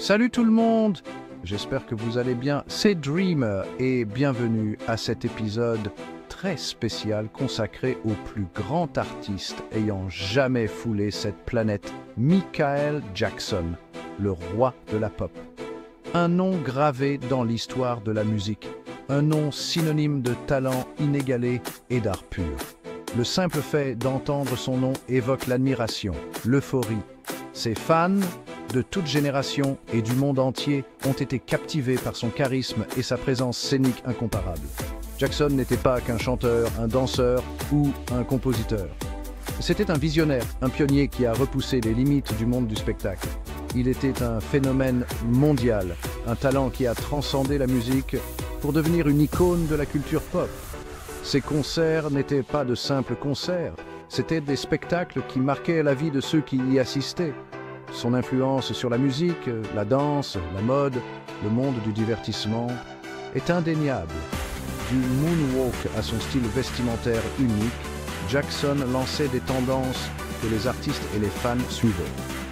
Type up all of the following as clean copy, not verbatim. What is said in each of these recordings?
Salut tout le monde, j'espère que vous allez bien, c'est Dreamer et bienvenue à cet épisode très spécial consacré au plus grand artiste ayant jamais foulé cette planète, Michael Jackson, le roi de la pop. Un nom gravé dans l'histoire de la musique, un nom synonyme de talent inégalé et d'art pur. Le simple fait d'entendre son nom évoque l'admiration, l'euphorie. Ses fans, de toute génération et du monde entier, ont été captivés par son charisme et sa présence scénique incomparable. Jackson n'était pas qu'un chanteur, un danseur ou un compositeur. C'était un visionnaire, un pionnier qui a repoussé les limites du monde du spectacle. Il était un phénomène mondial, un talent qui a transcendé la musique pour devenir une icône de la culture pop. Ses concerts n'étaient pas de simples concerts, c'étaient des spectacles qui marquaient la vie de ceux qui y assistaient. Son influence sur la musique, la danse, la mode, le monde du divertissement est indéniable. Du moonwalk à son style vestimentaire unique, Jackson lançait des tendances que les artistes et les fans suivaient.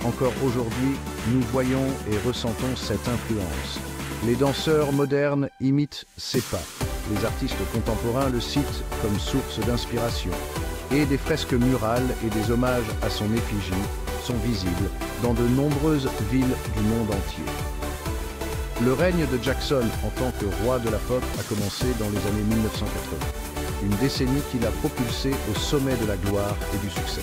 Encore aujourd'hui, nous voyons et ressentons cette influence. Les danseurs modernes imitent ses pas. Les artistes contemporains le citent comme source d'inspiration. Et des fresques murales et des hommages à son effigie sont visibles dans de nombreuses villes du monde entier. Le règne de Jackson en tant que roi de la pop a commencé dans les années 1980, une décennie qui l'a propulsé au sommet de la gloire et du succès.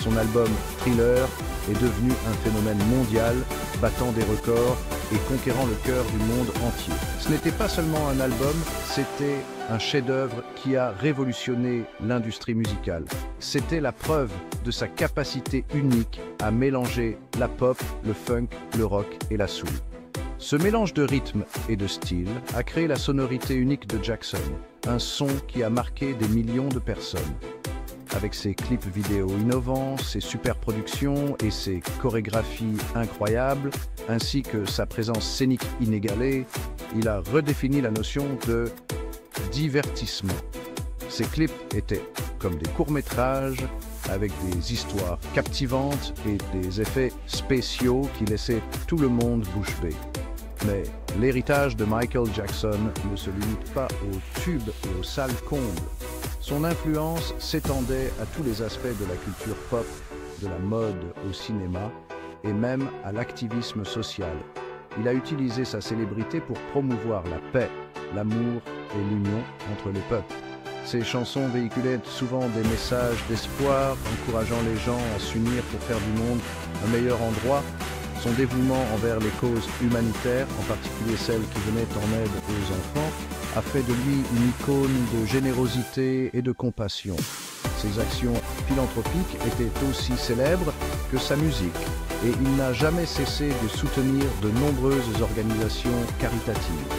Son album Thriller est devenu un phénomène mondial, battant des records et conquérant le cœur du monde entier. Ce n'était pas seulement un album, c'était un chef-d'œuvre qui a révolutionné l'industrie musicale. C'était la preuve de sa capacité unique à mélanger la pop, le funk, le rock et la soul. Ce mélange de rythme et de style a créé la sonorité unique de Jackson, un son qui a marqué des millions de personnes. Avec ses clips vidéo innovants, ses super productions et ses chorégraphies incroyables, ainsi que sa présence scénique inégalée, il a redéfini la notion de divertissement. Ces clips étaient comme des courts-métrages avec des histoires captivantes et des effets spéciaux qui laissaient tout le monde bouche bée. Mais l'héritage de Michael Jackson ne se limite pas aux tubes et aux salles combles. Son influence s'étendait à tous les aspects de la culture pop, de la mode au cinéma et même à l'activisme social. Il a utilisé sa célébrité pour promouvoir la paix, l'amour et l'union entre les peuples. Ses chansons véhiculaient souvent des messages d'espoir, encourageant les gens à s'unir pour faire du monde un meilleur endroit. Son dévouement envers les causes humanitaires, en particulier celles qui venaient en aide aux enfants, a fait de lui une icône de générosité et de compassion. Ses actions philanthropiques étaient aussi célèbres que sa musique, et il n'a jamais cessé de soutenir de nombreuses organisations caritatives.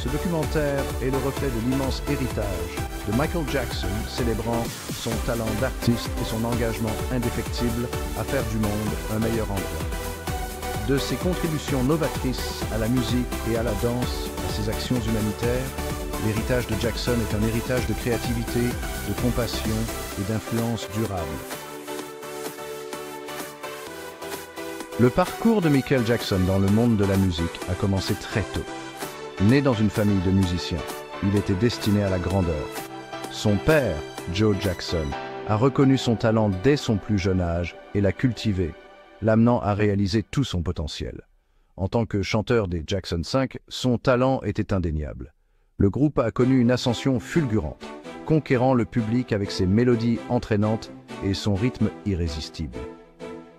Ce documentaire est le reflet de l'immense héritage de Michael Jackson, célébrant son talent d'artiste et son engagement indéfectible à faire du monde un meilleur endroit. De ses contributions novatrices à la musique et à la danse, à ses actions humanitaires, l'héritage de Jackson est un héritage de créativité, de compassion et d'influence durable. Le parcours de Michael Jackson dans le monde de la musique a commencé très tôt. Né dans une famille de musiciens, il était destiné à la grandeur. Son père, Joe Jackson, a reconnu son talent dès son plus jeune âge et l'a cultivé, l'amenant à réaliser tout son potentiel. En tant que chanteur des Jackson 5, son talent était indéniable. Le groupe a connu une ascension fulgurante, conquérant le public avec ses mélodies entraînantes et son rythme irrésistible.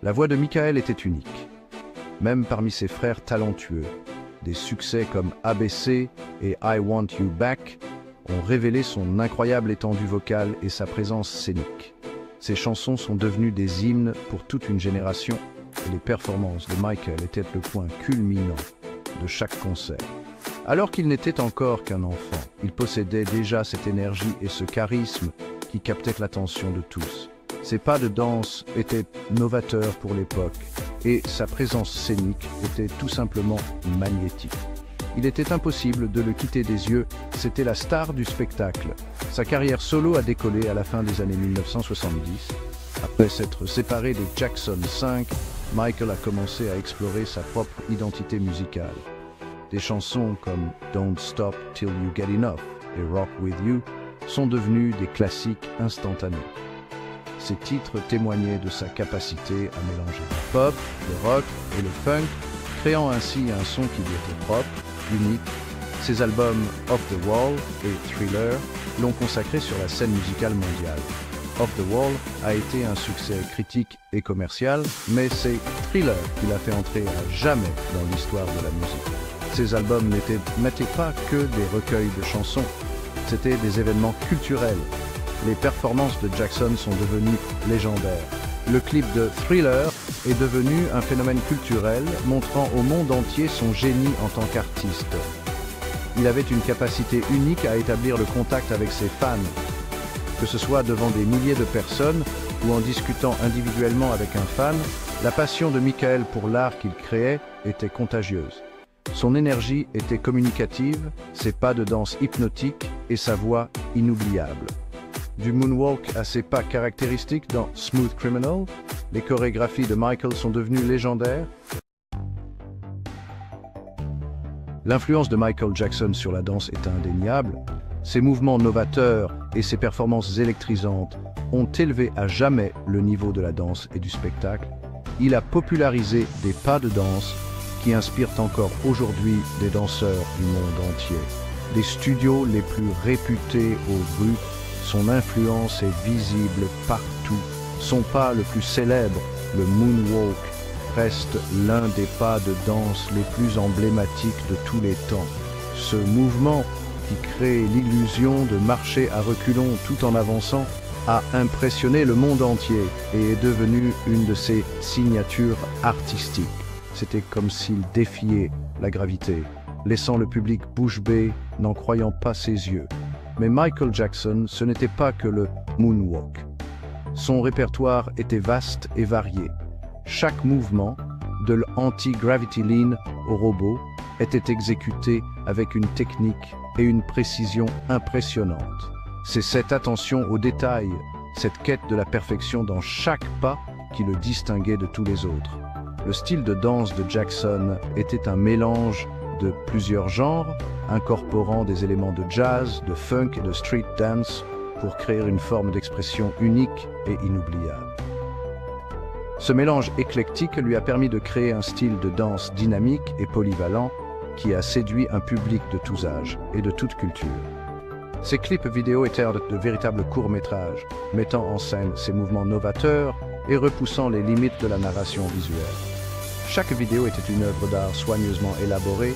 La voix de Michael était unique. Même parmi ses frères talentueux, des succès comme ABC et I Want You Back ont révélé son incroyable étendue vocale et sa présence scénique. Ses chansons sont devenues des hymnes pour toute une génération et les performances de Michael étaient le point culminant de chaque concert. Alors qu'il n'était encore qu'un enfant, il possédait déjà cette énergie et ce charisme qui captaient l'attention de tous. Ses pas de danse étaient novateurs pour l'époque et sa présence scénique était tout simplement magnétique. Il était impossible de le quitter des yeux, c'était la star du spectacle. Sa carrière solo a décollé à la fin des années 1970. Après s'être séparé des Jackson 5, Michael a commencé à explorer sa propre identité musicale. Des chansons comme Don't Stop Till You Get Enough et Rock With You sont devenus des classiques instantanés. Ces titres témoignaient de sa capacité à mélanger le pop, le rock et le funk, créant ainsi un son qui lui était propre, unique. Ses albums Off the Wall et Thriller l'ont consacré sur la scène musicale mondiale. Off the Wall a été un succès critique et commercial, mais c'est Thriller qui l'a fait entrer à jamais dans l'histoire de la musique. Ces albums n'étaient pas que des recueils de chansons, c'étaient des événements culturels. Les performances de Jackson sont devenues légendaires. Le clip de Thriller est devenu un phénomène culturel, montrant au monde entier son génie en tant qu'artiste. Il avait une capacité unique à établir le contact avec ses fans, que ce soit devant des milliers de personnes ou en discutant individuellement avec un fan. La passion de Michael pour l'art qu'il créait était contagieuse. Son énergie était communicative, ses pas de danse hypnotiques et sa voix inoubliable. Du moonwalk à ses pas caractéristiques dans Smooth Criminal, les chorégraphies de Michael sont devenues légendaires. L'influence de Michael Jackson sur la danse est indéniable. Ses mouvements novateurs et ses performances électrisantes ont élevé à jamais le niveau de la danse et du spectacle. Il a popularisé des pas de danse qui inspirent encore aujourd'hui des danseurs du monde entier. Des studios les plus réputés au brut, son influence est visible partout. Son pas le plus célèbre, le moonwalk, reste l'un des pas de danse les plus emblématiques de tous les temps. Ce mouvement, qui crée l'illusion de marcher à reculons tout en avançant, a impressionné le monde entier et est devenu une de ses signatures artistiques. C'était comme s'il défiait la gravité, laissant le public bouche bée, n'en croyant pas ses yeux. Mais Michael Jackson, ce n'était pas que le moonwalk. Son répertoire était vaste et varié. Chaque mouvement, de l'anti-gravity lean au robot, était exécuté avec une technique et une précision impressionnantes. C'est cette attention aux détails, cette quête de la perfection dans chaque pas qui le distinguait de tous les autres. Le style de danse de Jackson était un mélange de plusieurs genres, incorporant des éléments de jazz, de funk et de street dance pour créer une forme d'expression unique et inoubliable. Ce mélange éclectique lui a permis de créer un style de danse dynamique et polyvalent qui a séduit un public de tous âges et de toute culture. Ces clips vidéo étaient de véritables courts-métrages, mettant en scène ses mouvements novateurs et repoussant les limites de la narration visuelle. Chaque vidéo était une œuvre d'art soigneusement élaborée,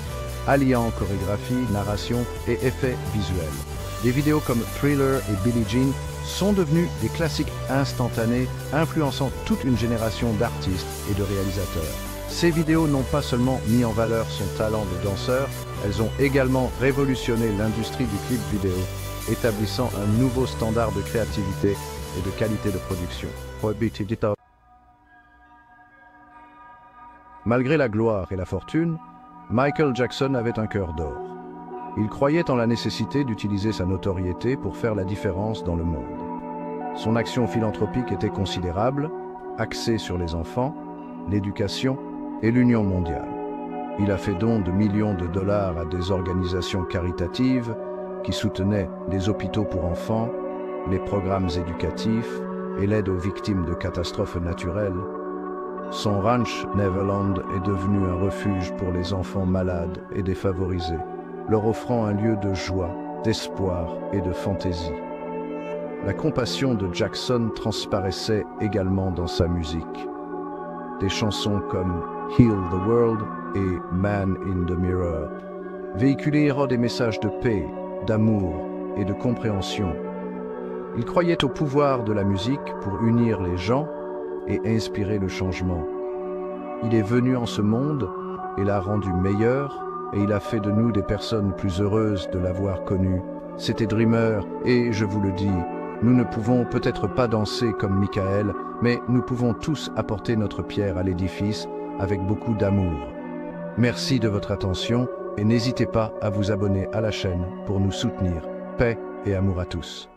alliant chorégraphie, narration et effets visuels. Des vidéos comme Thriller et Billie Jean sont devenues des classiques instantanés, influençant toute une génération d'artistes et de réalisateurs. Ces vidéos n'ont pas seulement mis en valeur son talent de danseur, elles ont également révolutionné l'industrie du clip vidéo, établissant un nouveau standard de créativité et de qualité de production. Malgré la gloire et la fortune, Michael Jackson avait un cœur d'or. Il croyait en la nécessité d'utiliser sa notoriété pour faire la différence dans le monde. Son action philanthropique était considérable, axée sur les enfants, l'éducation et l'union mondiale. Il a fait don de millions de dollars à des organisations caritatives qui soutenaient les hôpitaux pour enfants, les programmes éducatifs et l'aide aux victimes de catastrophes naturelles. Son ranch Neverland est devenu un refuge pour les enfants malades et défavorisés, leur offrant un lieu de joie, d'espoir et de fantaisie. La compassion de Jackson transparaissait également dans sa musique. Des chansons comme Heal the World et Man in the Mirror véhiculèrent des messages de paix, d'amour et de compréhension. Il croyait au pouvoir de la musique pour unir les gens et inspirer le changement. Il est venu en ce monde et l'a rendu meilleur, et il a fait de nous des personnes plus heureuses de l'avoir connu. C'était Dreamer, et je vous le dis, nous ne pouvons peut-être pas danser comme Michael, mais nous pouvons tous apporter notre pierre à l'édifice avec beaucoup d'amour. Merci de votre attention, et n'hésitez pas à vous abonner à la chaîne pour nous soutenir. Paix et amour à tous.